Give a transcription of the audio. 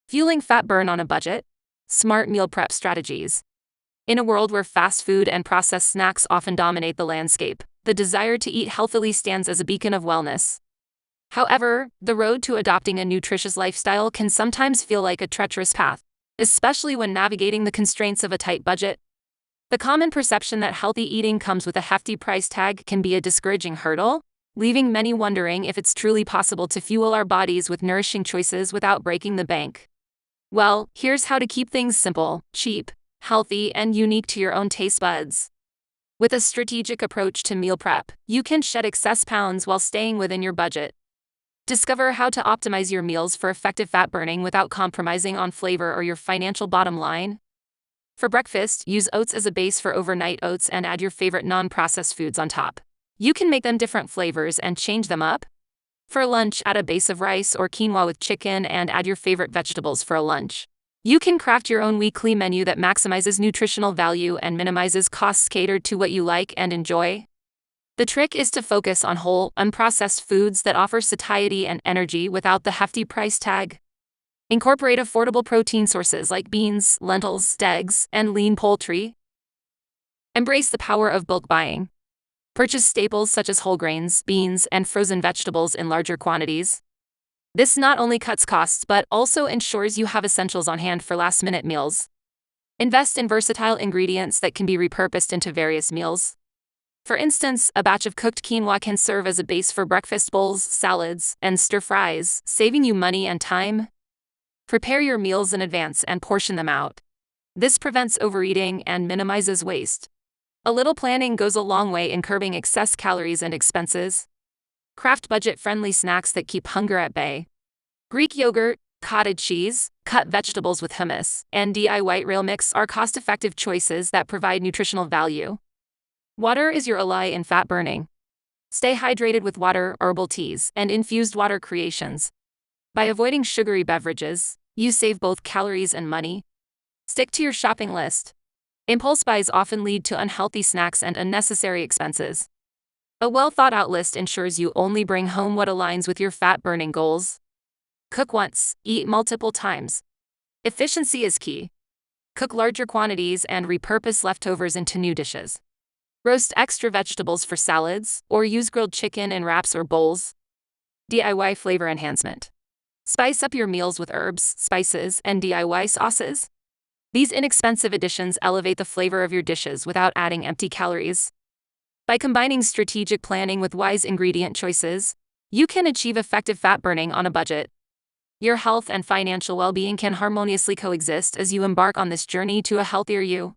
Fueling fat burn on a budget? Smart meal prep strategies. In a world where fast food and processed snacks often dominate the landscape, the desire to eat healthily stands as a beacon of wellness. However, the road to adopting a nutritious lifestyle can sometimes feel like a treacherous path, especially when navigating the constraints of a tight budget. The common perception that healthy eating comes with a hefty price tag can be a discouraging hurdle, leaving many wondering if it's truly possible to fuel our bodies with nourishing choices without breaking the bank. Well, here's how to keep things simple, cheap, healthy, and unique to your own taste buds. With a strategic approach to meal prep, you can shed excess pounds while staying within your budget. Discover how to optimize your meals for effective fat burning without compromising on flavor or your financial bottom line. For breakfast, use oats as a base for overnight oats and add your favorite non-processed foods on top. You can make them different flavors and change them up. For lunch, add a base of rice or quinoa with chicken and add your favorite vegetables for a lunch. You can craft your own weekly menu that maximizes nutritional value and minimizes costs catered to what you like and enjoy. The trick is to focus on whole, unprocessed foods that offer satiety and energy without the hefty price tag. Incorporate affordable protein sources like beans, lentils, eggs, and lean poultry. Embrace the power of bulk buying. Purchase staples such as whole grains, beans, and frozen vegetables in larger quantities. This not only cuts costs but also ensures you have essentials on hand for last-minute meals. Invest in versatile ingredients that can be repurposed into various meals. For instance, a batch of cooked quinoa can serve as a base for breakfast bowls, salads, and stir-fries, saving you money and time. Prepare your meals in advance and portion them out. This prevents overeating and minimizes waste. A little planning goes a long way in curbing excess calories and expenses. Craft budget-friendly snacks that keep hunger at bay. Greek yogurt, cottage cheese, cut vegetables with hummus, and DIY rail mix are cost-effective choices that provide nutritional value. Water is your ally in fat burning. Stay hydrated with water, herbal teas, and infused water creations. By avoiding sugary beverages, you save both calories and money. Stick to your shopping list. Impulse buys often lead to unhealthy snacks and unnecessary expenses. A well-thought-out list ensures you only bring home what aligns with your fat-burning goals. Cook once, eat multiple times. Efficiency is key. Cook larger quantities and repurpose leftovers into new dishes. Roast extra vegetables for salads, or use grilled chicken in wraps or bowls. DIY flavor enhancement. Spice up your meals with herbs, spices, and DIY sauces. These inexpensive additions elevate the flavor of your dishes without adding empty calories. By combining strategic planning with wise ingredient choices, you can achieve effective fat burning on a budget. Your health and financial well-being can harmoniously coexist as you embark on this journey to a healthier you.